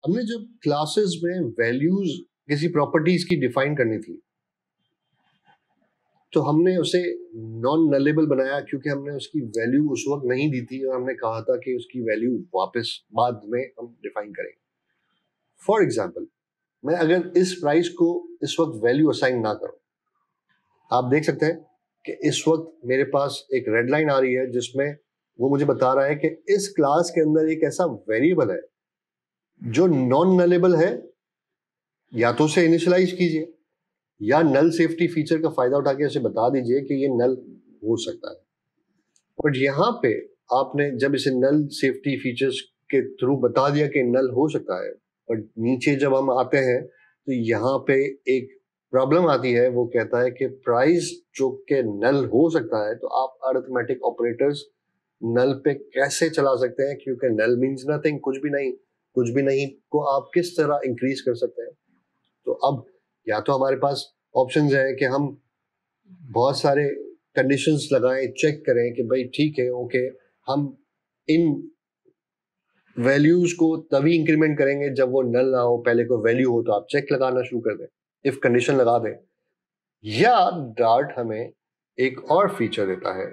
हमने जब क्लासेस में वैल्यूज किसी प्रॉपर्टीज की डिफाइन करनी थी तो हमने उसे नॉन नलेबल बनाया क्योंकि हमने उसकी वैल्यू उस वक्त नहीं दी थी और हमने कहा था कि उसकी वैल्यू वापस बाद में हम डिफाइन करेंगे। फॉर एग्जाम्पल, मैं अगर इस प्राइस को इस वक्त वैल्यू असाइन ना करूं, आप देख सकते हैं कि इस वक्त मेरे पास एक रेड लाइन आ रही है जिसमें वो मुझे बता रहा है कि इस क्लास के अंदर एक ऐसा वेरिएबल है जो नॉन नलेबल है, या तो उसे इनिशियलाइज कीजिए या नल सेफ्टी फीचर का फायदा उठा के उसे बता दीजिए कि ये नल हो सकता है। बट यहाँ पे आपने जब इसे नल सेफ्टी फीचर्स के थ्रू बता दिया कि नल हो सकता है, बट नीचे जब हम आते हैं तो यहाँ पे एक प्रॉब्लम आती है। वो कहता है कि प्राइस जो के नल हो सकता है, तो आप अरिथमेटिक ऑपरेटर्स नल पे कैसे चला सकते हैं, क्योंकि नल मीन्स नथिंग, कुछ भी नहीं। कुछ भी नहीं को आप किस तरह इंक्रीज कर सकते हैं? तो अब या तो हमारे पास ऑप्शंस है कि हम बहुत सारे कंडीशंस लगाएं, चेक करें कि भाई ठीक है, ओके, हम इन वैल्यूज को तभी इंक्रीमेंट करेंगे जब वो नल ना हो, पहले कोई वैल्यू हो तो आप चेक लगाना शुरू कर दें, इफ कंडीशन लगा दें। या डार्ट हमें एक और फीचर देता है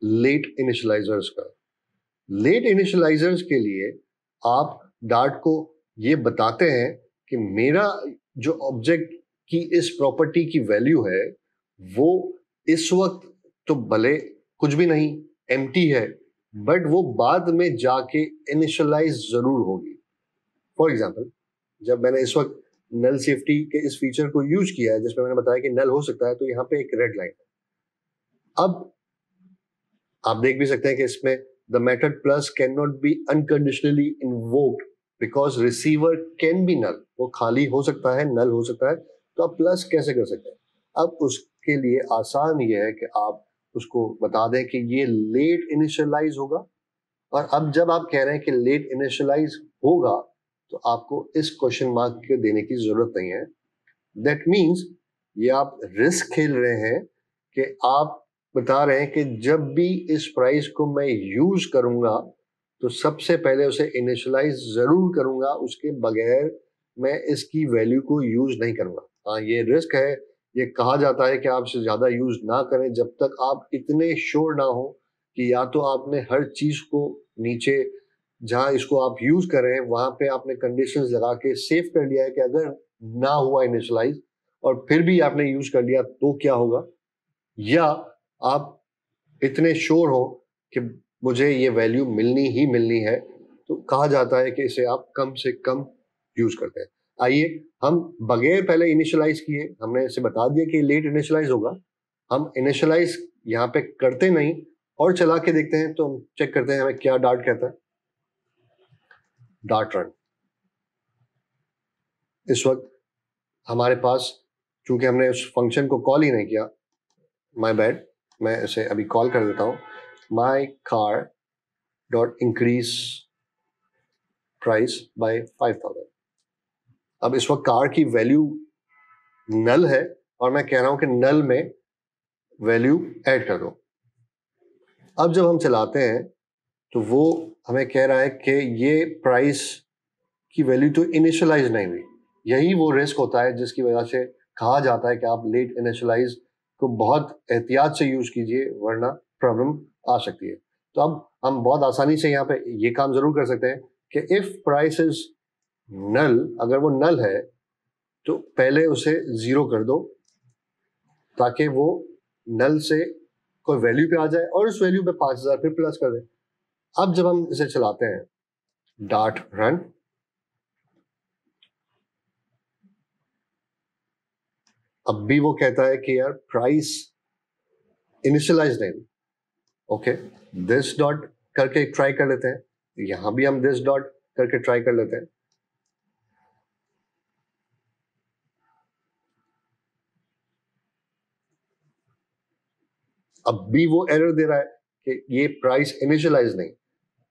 लेट इनिशियलाइजर्स का। लेट इनिशियलाइजर्स के लिए आप डार्ट को ये बताते हैं कि मेरा जो ऑब्जेक्ट की इस प्रॉपर्टी की वैल्यू है वो इस वक्त तो भले कुछ भी नहीं, एम्प्टी है, बट वो बाद में जाके इनिशियलाइज जरूर होगी। फॉर एग्जाम्पल, जब मैंने इस वक्त नल सेफ्टी के इस फीचर को यूज किया है जिसमें मैंने बताया कि नल हो सकता है, तो यहाँ पे एक रेड लाइन है। अब आप देख भी सकते हैं कि इसमें the method plus can not be unconditionally invoked because receiver can be null. वो खाली हो सकता है, नल हो सकता है, तो आप प्लस कैसे कर सकते हैं? अब उसके लिए आसान ये है कि आप उसको बता दें कि ये लेट इनिशियलाइज होगा। और अब जब आप कह रहे हैं कि लेट इनिशियलाइज होगा, तो आपको इस क्वेश्चन मार्क के देने की जरूरत नहीं है। दैट मीन्स ये आप रिस्क खेल रहे हैं कि आप बता रहे हैं कि जब भी इस प्राइस को मैं यूज करूंगा तो सबसे पहले उसे इनिशियलाइज जरूर करूंगा, उसके बगैर मैं इसकी वैल्यू को यूज नहीं करूंगा। हाँ, ये रिस्क है। ये कहा जाता है कि आप इसे ज्यादा यूज ना करें जब तक आप इतने श्योर ना हो कि या तो आपने हर चीज को नीचे जहां इसको आप यूज कर रहे हैं वहां पे आपने कंडीशंस लगा के सेव कर लिया है कि अगर ना हुआ इनिशियलाइज और फिर भी आपने यूज कर लिया तो क्या होगा, या आप इतने श्योर हो कि मुझे ये वैल्यू मिलनी ही मिलनी है, तो कहा जाता है कि इसे आप कम से कम यूज करते हैं। आइए हम बगैर पहले इनिशियलाइज किए, हमने इसे बता दिया कि लेट इनिशियलाइज होगा, हम इनिशियलाइज यहाँ पे करते नहीं और चला के देखते हैं, तो हम चेक करते हैं हमें क्या डार्ट कहता है। Dart run. इस वक्त हमारे पास, चूंकि हमने उस फंक्शन को कॉल ही नहीं किया, माय बैड, मैं इसे अभी कॉल कर देता हूं, my car dot increase price by 5000। अब इस वक्त कार की वैल्यू नल है और मैं कह रहा हूं कि नल में वैल्यू ऐड कर दो। अब जब हम चलाते हैं तो वो हमें कह रहा है कि ये प्राइस की वैल्यू तो इनिशियलाइज नहीं हुई। यही वो रिस्क होता है जिसकी वजह से कहा जाता है कि आप लेट इनिशियलाइज को बहुत एहतियात से यूज कीजिए, वरना प्रॉब्लम आ सकती है। तो अब हम बहुत आसानी से यहाँ पे ये काम जरूर कर सकते हैं कि इफ प्राइस इज नल, अगर वो नल है तो पहले उसे जीरो कर दो ताकि वो नल से कोई वैल्यू पे आ जाए और उस वैल्यू पे 5000 फिर प्लस कर दे। अब जब हम इसे चलाते हैं, डार्ट रन, अब भी वो कहता है कि यार प्राइस इनिशियलाइज नहीं। ओके, दिस डॉट करके ट्राई कर लेते हैं, यहां भी हम दिस डॉट करके ट्राई कर लेते हैं। अब भी वो एरर दे रहा है कि ये प्राइस इनिशियलाइज नहीं।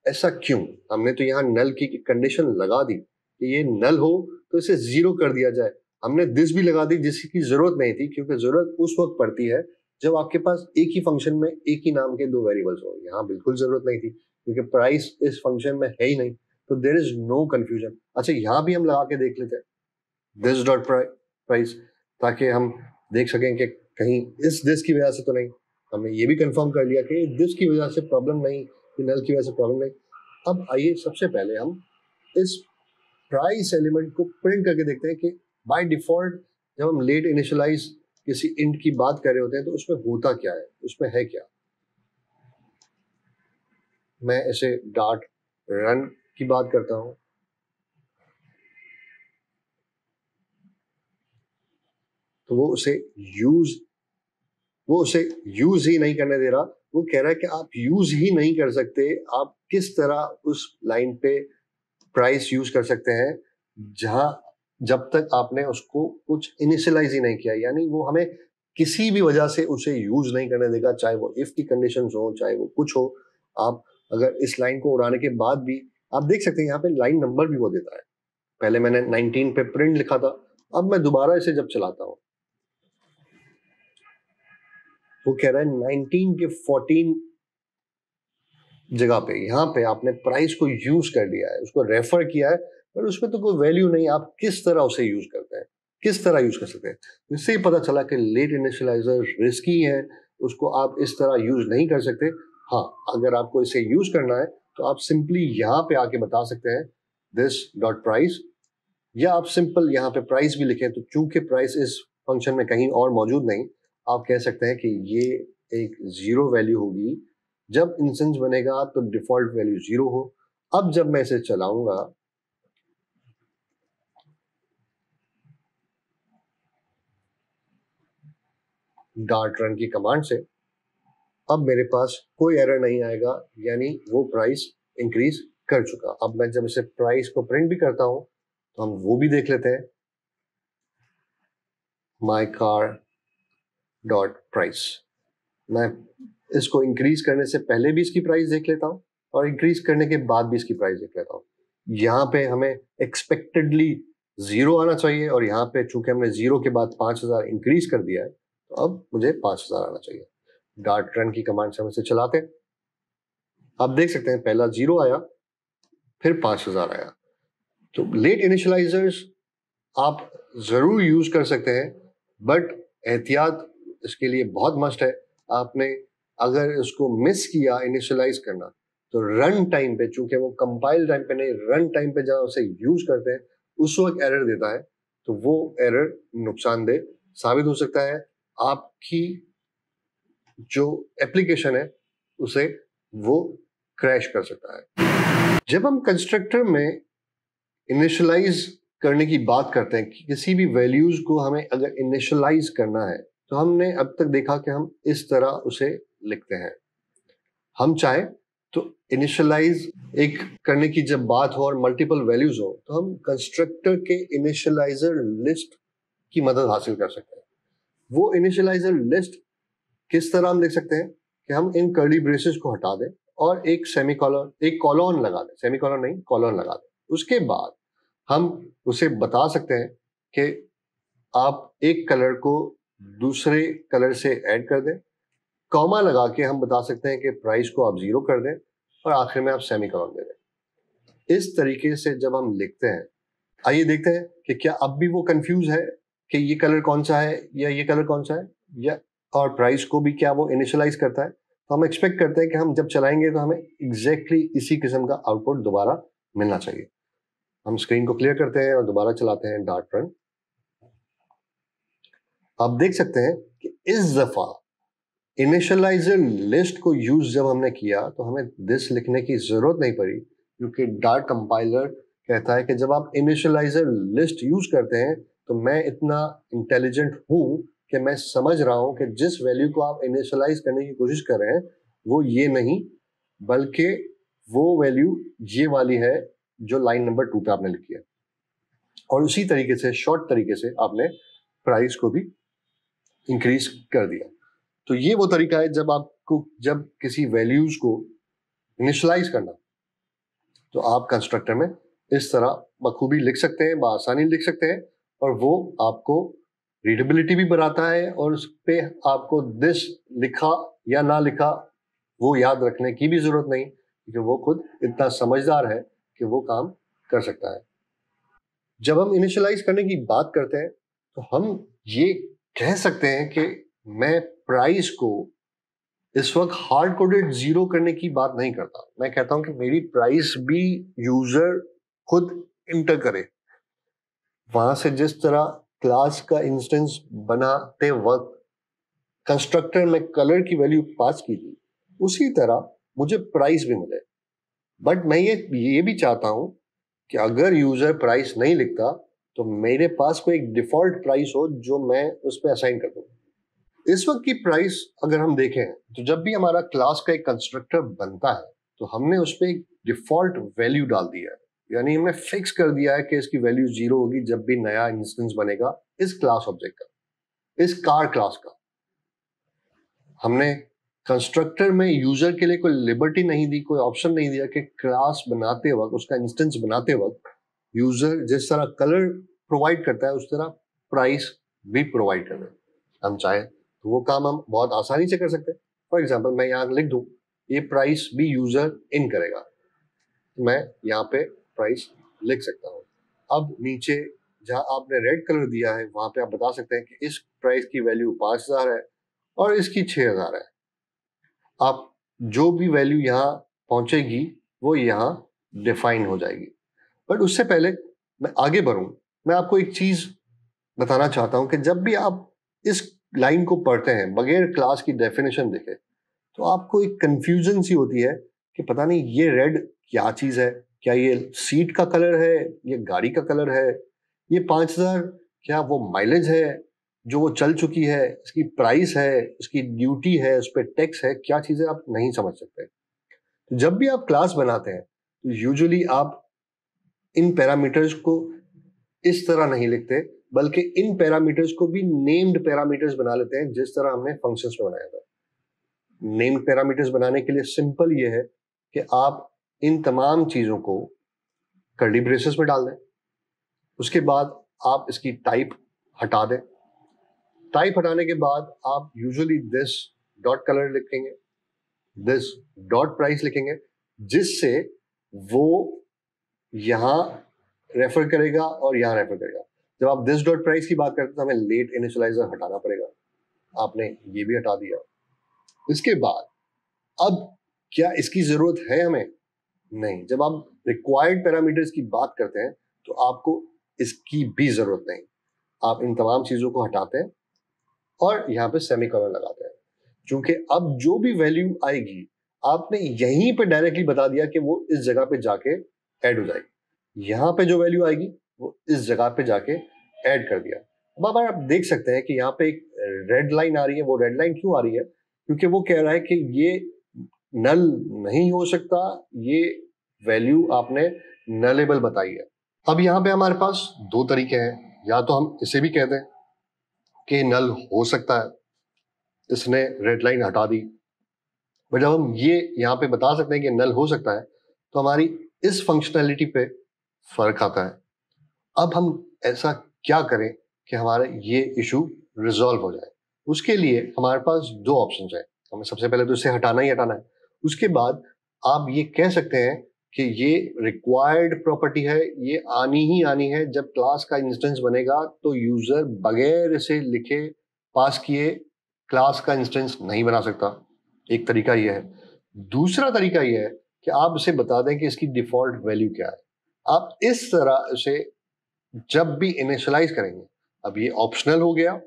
ऐसा क्यों? हमने तो यहाँ नल की कंडीशन लगा दी कि ये नल हो तो इसे जीरो कर दिया जाए। हमने दिस भी लगा दी जिसकी जरूरत नहीं थी, क्योंकि जरूरत उस वक्त पड़ती है जब आपके पास एक ही फंक्शन में एक ही नाम के दो वेरिएबल्स हो। यहाँ बिल्कुल जरूरत नहीं थी क्योंकि प्राइस इस फंक्शन में है ही नहीं। तो देयर इज नो कंफ्यूजन। अच्छा, यहाँ भी हम लगा के देख लेते हैं दिस डॉट प्राइस, ताकि हम देख सकें कि कहीं इस दिस की वजह से तो नहीं। हमने ये भी कंफर्म कर लिया कि दिस की वजह से प्रॉब्लम नहीं, कि नल की वजह से प्रॉब्लम नहीं। अब आइए सबसे पहले हम इस प्राइस एलिमेंट को प्रिंट करके देखते हैं कि बाय डिफॉल्ट जब हम लेट इनिशियलाइज किसी इंट की बात कर रहे होते हैं तो उसमें होता क्या है, उसमें है क्या। मैं इसे डॉट रन की बात करता हूं, तो वो उसे यूज ही नहीं करने दे रहा। वो कह रहा है कि आप यूज ही नहीं कर सकते, आप किस तरह उस लाइन पे प्राइस यूज कर सकते हैं जहां जब तक आपने उसको कुछ इनिशियलाइज ही नहीं किया। यानी वो हमें किसी भी वजह से उसे यूज नहीं करने देगा, चाहे वो इफ की कंडीशंस हो, चाहे वो कुछ हो। आप अगर इस लाइन को उड़ाने के बाद भी आप देख सकते हैं यहाँ पे लाइन नंबर भी वो देता है। पहले मैंने 19 पे प्रिंट लिखा था, अब मैं दोबारा इसे जब चलाता हूं वो कह रहा है 19 के 14 जगह पे यहाँ पे आपने प्राइस को यूज कर दिया है, उसको रेफर किया है, पर उसमें तो कोई वैल्यू नहीं। आप किस तरह उसे यूज करते हैं, किस तरह यूज कर सकते हैं। इससे ही पता चला कि लेट इनिशियलाइजर रिस्की है, उसको आप इस तरह यूज नहीं कर सकते। हाँ, अगर आपको इसे यूज करना है तो आप सिंपली यहाँ पे आके बता सकते हैं दिस डॉट प्राइस, या आप सिंपल यहाँ पे प्राइस भी लिखें। तो चूंकि प्राइस इस फंक्शन में कहीं और मौजूद नहीं, आप कह सकते हैं कि ये एक जीरो वैल्यू होगी। जब इंस्टेंस बनेगा तो डिफॉल्ट वैल्यू जीरो हो। अब जब मैं इसे चलाऊंगा डॉट रन की कमांड से, अब मेरे पास कोई एरर नहीं आएगा, यानी वो प्राइस इंक्रीज कर चुका। अब मैं जब इसे प्राइस को प्रिंट भी करता हूं तो हम वो भी देख लेते हैं, माई कार डॉट प्राइस। मैं इसको इंक्रीज करने से पहले भी इसकी प्राइस देख लेता हूं और इंक्रीज करने के बाद भी इसकी प्राइस देख लेता हूं। यहाँ पे हमें एक्सपेक्टेडली जीरो आना चाहिए, और यहाँ पे चूंकि हमने जीरो के बाद 5000 इंक्रीज कर दिया है तो अब मुझे 5000 आना चाहिए। डॉट रन की कमांड से हम इसे चलाते हैं, आप देख सकते हैं पहला जीरो आया, फिर 5000 आया। तो लेट इनिशियलाइजर्स आप जरूर यूज कर सकते हैं, बट एहतियात इसके लिए बहुत मस्ट है। आपने अगर इसको मिस किया इनिशियलाइज करना तो रन टाइम पे, चूंकि वो कंपाइल टाइम पे नहीं, रन टाइम पे जब उसे यूज करते हैं उस वक्त एरर देता है, तो वो एरर नुकसानदेह साबित हो सकता है। आपकी जो एप्लीकेशन है उसे वो क्रैश कर सकता है। जब हम कंस्ट्रक्टर में इनिशियलाइज करने की बात करते हैं कि किसी भी वैल्यूज को हमें अगर इनिशियलाइज करना है, तो हमने अब तक देखा कि हम इस तरह उसे लिखते हैं। हम चाहे तो इनिशियलाइज एक करने की जब बात हो और मल्टीपल वैल्यूज हो, तो हम कंस्ट्रक्टर के इनिशियलाइजर लिस्ट की मदद हासिल कर सकते हैं। वो इनिशियलाइजर लिस्ट किस तरह हम लिख सकते हैं कि हम इन कर्ली ब्रेसेस को हटा दें और एक सेमीकोलन, एक कॉलन लगा दें, सेमीकोलन नहीं कॉलन लगा दें। उसके बाद हम उसे बता सकते हैं कि आप एक कलर को दूसरे कलर से ऐड कर दें, कॉमा लगा के हम बता सकते हैं कि प्राइस को आप जीरो कर दें, और आखिर में आप सेमीकोलन दे दें। इस तरीके से जब हम लिखते हैं, आइए देखते हैं कि क्या अब भी वो कंफ्यूज है कि ये कलर कौन सा है या ये कलर कौन सा है, या और प्राइस को भी क्या वो इनिशियलाइज करता है। तो हम एक्सपेक्ट करते हैं कि हम जब चलाएंगे तो हमें एग्जैक्टली इसी किस्म का आउटपुट दोबारा मिलना चाहिए। हम स्क्रीन को क्लियर करते हैं और दोबारा चलाते हैं डॉट रन। आप देख सकते हैं कि इस दफा इनिशियलाइजर लिस्ट को यूज जब हमने किया तो हमें दिस लिखने की जरूरत नहीं पड़ी, क्योंकि डॉट कंपाइलर कहता है कि जब आप इनिशियलाइजर लिस्ट यूज करते हैं तो मैं इतना इंटेलिजेंट हूं कि मैं समझ रहा हूं कि जिस वैल्यू को आप इनिशियलाइज करने की कोशिश कर रहे हैं वो ये नहीं, बल्कि वो वैल्यू ये वाली है जो लाइन नंबर 2 पे आपने लिखी है। और उसी तरीके से शॉर्ट तरीके से आपने प्राइस को भी इंक्रीज कर दिया। तो ये वो तरीका है जब आपको, जब किसी वैल्यूज को इनिशियलाइज करना, तो आप कंस्ट्रक्टर में इस तरह बखूबी लिख सकते हैं, बआसानी लिख सकते हैं, और वो आपको रीडेबिलिटी भी बढ़ाता है, और उस पे आपको दिस लिखा या ना लिखा वो याद रखने की भी जरूरत नहीं, क्योंकि वो खुद इतना समझदार है कि वो काम कर सकता है। जब हम इनिशियलाइज करने की बात करते हैं तो हम ये कह सकते हैं कि मैं प्राइस को इस वक्त हार्ड कोडेड जीरो करने की बात नहीं करता। मैं कहता हूं कि मेरी प्राइस भी यूजर खुद इंटर करे। वहां से जिस तरह क्लास का इंस्टेंस बनाते वक्त कंस्ट्रक्टर में कलर की वैल्यू पास की थी, उसी तरह मुझे प्राइस भी मिले। बट मैं ये भी चाहता हूं कि अगर यूजर प्राइस नहीं लिखता तो मेरे पास कोई एक डिफॉल्ट प्राइस हो जो मैं उस पर असाइन कर दूं। इस वक्त की प्राइस अगर हम देखें तो जब भी हमारा क्लास का एक कंस्ट्रक्टर बनता है तो हमने उस पर एक डिफॉल्ट वैल्यू डाल दिया है, यानी हमने फिक्स कर दिया है कि इसकी वैल्यू 0 होगी जब भी नया इंस्टेंस बनेगा इस क्लास ऑब्जेक्ट का, इस कार क्लास का। हमने कंस्ट्रक्टर में यूजर के लिए कोई लिबर्टी नहीं दी, कोई ऑप्शन नहीं दिया कि क्लास बनाते वक्त, उसका इंस्टेंस बनाते वक्त यूजर जिस तरह कलर प्रोवाइड करता है उस तरह प्राइस भी प्रोवाइड कर दे। हम चाहे तो वो काम हम बहुत आसानी से कर सकते हैं। फॉर एग्जाम्पल मैं यहाँ लिख दूं ये प्राइस भी यूजर इन करेगा, मैं यहाँ पे प्राइस लिख सकता हूँ। अब नीचे जहां आपने रेड कलर दिया है वहां पे आप बता सकते हैं कि इस प्राइस की वैल्यू 5000 है और इसकी 6000 है। आप जो भी वैल्यू यहाँ पहुंचेगी वो यहाँ डिफाइन हो जाएगी। बट उससे पहले मैं आगे बढ़ूं, मैं आपको एक चीज बताना चाहता हूं कि जब भी आप इस लाइन को पढ़ते हैं बगैर क्लास की डेफिनेशन देखे तो आपको एक कंफ्यूजन सी होती है कि पता नहीं ये रेड क्या चीज है, क्या ये सीट का कलर है, ये गाड़ी का कलर है, ये 5000 क्या वो माइलेज है जो वो चल चुकी है, इसकी प्राइस है, इसकी ड्यूटी है, उस पर टैक्स है, क्या चीजें आप नहीं समझ सकते। तो जब भी आप क्लास बनाते हैं तो यूजुअली आप इन पैरामीटर्स को इस तरह नहीं लिखते बल्कि इन पैरामीटर्स को भी नेम्ड पैरामीटर्स बना लेते हैं जिस तरह हमने फंक्शंस में बनाया था। नेम्ड पैरामीटर्स बनाने के लिए सिंपल ये है कि आप इन तमाम चीजों को कर्ली ब्रेसेस में डाल दें, उसके बाद आप इसकी टाइप हटा दें। टाइप हटाने के बाद आप यूजुअली दिस डॉट कलर लिखेंगे, दिस डॉट प्राइस लिखेंगे, जिससे वो यहां रेफर करेगा और यहां रेफर करेगा। जब आप दिस डॉट प्राइस की बात करते हैं तो हमें लेट इनिशियलाइजर हटाना पड़ेगा, आपने ये भी हटा दिया। इसके बाद अब क्या इसकी जरूरत है हमें? नहीं। जब आप रिक्वायर्ड पैरामीटर्स की बात करते हैं तो आपको इसकी भी जरूरत नहीं। आप इन तमाम चीजों को हटाते हैं और यहाँ पे सेमीकोलन लगाते हैं, क्योंकि अब जो भी वैल्यू आएगी आपने यहीं पे डायरेक्टली बता दिया कि वो इस जगह पे जाके ऐड हो जाएगी। यहाँ पे जो वैल्यू आएगी वो इस जगह पे जाके ऐड कर दिया। अब आप देख सकते हैं कि यहाँ पे एक रेड लाइन आ रही है। वो रेड लाइन क्यों आ रही है? क्योंकि वो कह रहा है कि ये नल नहीं हो सकता, ये वैल्यू आपने नलेबल बताई है। अब यहाँ पे हमारे पास दो तरीके हैं, या तो हम इसे भी कह दें कि नल हो सकता है, इसने रेड लाइन हटा दी। बट जब हम ये यहाँ पे बता सकते हैं कि नल हो सकता है तो हमारी इस फंक्शनैलिटी पे फर्क आता है। अब हम ऐसा क्या करें कि हमारा ये इशू रिजॉल्व हो जाए? उसके लिए हमारे पास दो ऑप्शंस हैं। हमें सबसे पहले तो इसे हटाना ही हटाना है। उसके बाद आप ये कह सकते हैं कि ये रिक्वायर्ड प्रॉपर्टी है, ये आनी ही आनी है। जब क्लास का इंस्टेंस बनेगा तो यूजर बगैर इसे लिखे पास किए क्लास का इंस्टेंस नहीं बना सकता। एक तरीका यह है। दूसरा तरीका यह है कि आप इसे बता दें कि इसकी डिफॉल्ट वैल्यू क्या है। आप इस तरह इसे जब भी इनिशियलाइज करेंगे, अब ये ऑप्शनल हो गया,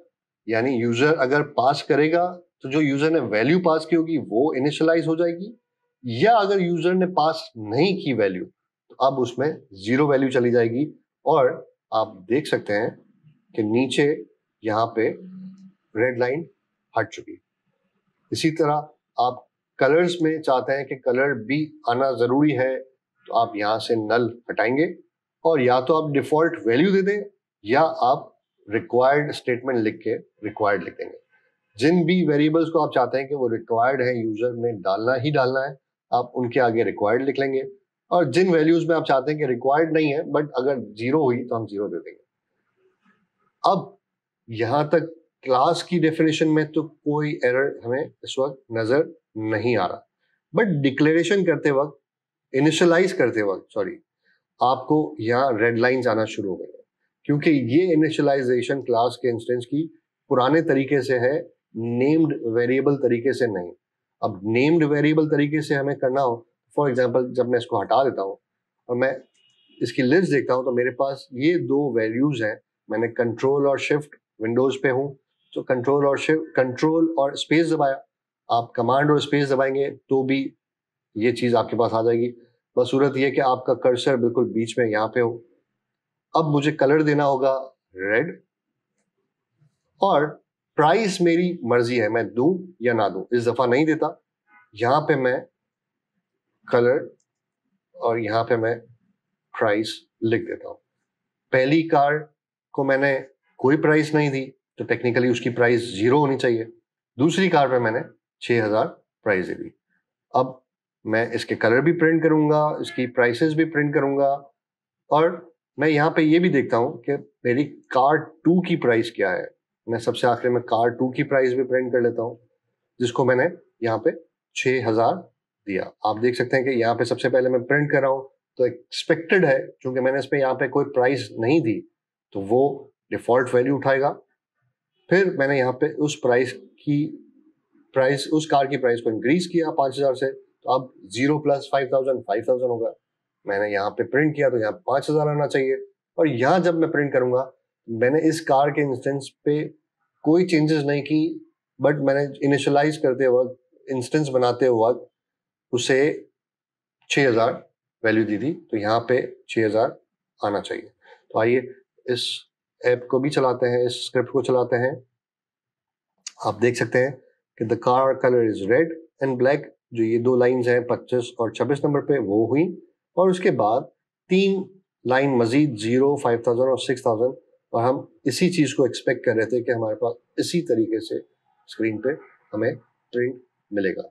यानी यूजर अगर पास करेगा तो जो यूजर ने वैल्यू पास की होगी वो इनिशियलाइज हो जाएगी, या अगर यूजर ने पास नहीं की वैल्यू तो अब उसमें 0 वैल्यू चली जाएगी। और आप देख सकते हैं कि नीचे यहाँ पे रेड लाइन हट चुकी। इसी तरह आप कलर्स में चाहते हैं कि कलर भी आना जरूरी है तो आप यहाँ से नल हटाएंगे और या तो आप डिफॉल्ट वैल्यू दे दें या आप रिक्वायर्ड स्टेटमेंट लिख के रिक्वायर्ड लिख देंगे। जिन भी वेरिएबल्स को आप चाहते हैं कि वो रिक्वायर्ड है, यूजर ने डालना ही डालना है, आप उनके आगे रिक्वायर्ड लिख लेंगे। और जिन वैल्यूज में आप चाहते हैं कि रिक्वायर्ड नहीं है बट अगर 0 हुई तो हम 0 दे देंगे। अब यहां तक क्लास की डेफिनेशन में तो कोई एरर हमें इस वक्त नजर नहीं आ रहा, बट डिक्लेरेशन करते वक्त, इनिशियलाइज करते वक्त, सॉरी, आपको यहाँ रेड लाइंस आना शुरू हो गई है, क्योंकि ये इनिशियलाइजेशन क्लास के इंस्टेंस की पुराने तरीके से है, नेम्ड वेरिएबल तरीके से नहीं। अब नेम्ड वेरिएबल तरीके से हमें करना हो, फॉर एग्जांपल जब मैं इसको हटा देता हूँ और मैं इसकी लिस्ट देखता हूँ तो मेरे पास ये दो वैल्यूज हैं। मैंने कंट्रोल और शिफ्ट, विंडोज पे हूँ तो कंट्रोल और शिफ्ट, कंट्रोल और स्पेस दबाया, आप कमांड और स्पेस दबाएंगे तो भी ये चीज आपके पास आ जाएगी। बस सूरत ये कि आपका कर्सर बिल्कुल बीच में यहाँ पे हो। अब मुझे कलर देना होगा रेड, और प्राइस मेरी मर्जी है, मैं दूं या ना दूं। इस दफा नहीं देता, यहां पे मैं कलर और यहां पे मैं प्राइस लिख देता हूं। पहली कार को मैंने कोई प्राइस नहीं दी तो टेक्निकली उसकी प्राइस 0 होनी चाहिए। दूसरी कार पे मैंने 6000 प्राइस दे दी। अब मैं इसके कलर भी प्रिंट करूंगा, इसकी प्राइसेस भी प्रिंट करूंगा, और मैं यहाँ पे ये भी देखता हूँ कि मेरी कार 2 की प्राइस क्या है। मैं सबसे आखिर में कार 2 की प्राइस भी प्रिंट कर लेता हूँ, जिसको मैंने यहाँ पे 6000 दिया। आप देख सकते हैं कि यहाँ पे सबसे पहले मैं प्रिंट कर रहा हूँ तो एक्सपेक्टेड है, क्योंकि मैंने इस पे यहाँ पे कोई प्राइस नहीं दी तो वो डिफॉल्ट वैल्यू उठाएगा। फिर मैंने यहाँ पे उस कार की प्राइस को इंक्रीज किया 5000 से, तो अब 0 + 5000 5000 होगा। मैंने यहाँ पे प्रिंट किया तो यहाँ 5000 आना चाहिए। और यहाँ जब मैं प्रिंट करूंगा, मैंने इस कार के इंस्टेंस पे कोई चेंजेस नहीं की, बट मैंने इनिशियलाइज करते वक्त, इंस्टेंस बनाते वक्त उसे 6000 वैल्यू दी थी, तो यहाँ पे 6000 आना चाहिए। तो आइए इस ऐप को भी चलाते हैं, इस स्क्रिप्ट को चलाते हैं। आप देख सकते हैं कि the car colour is red and black. जो ये दो लाइंस हैं 25 और 26 नंबर पे वो हुई, और उसके बाद 3 लाइन मजीद 0, 5000 और 6000, और हम इसी चीज को एक्सपेक्ट कर रहे थे कि हमारे पास इसी तरीके से स्क्रीन पे हमें प्रिंट मिलेगा।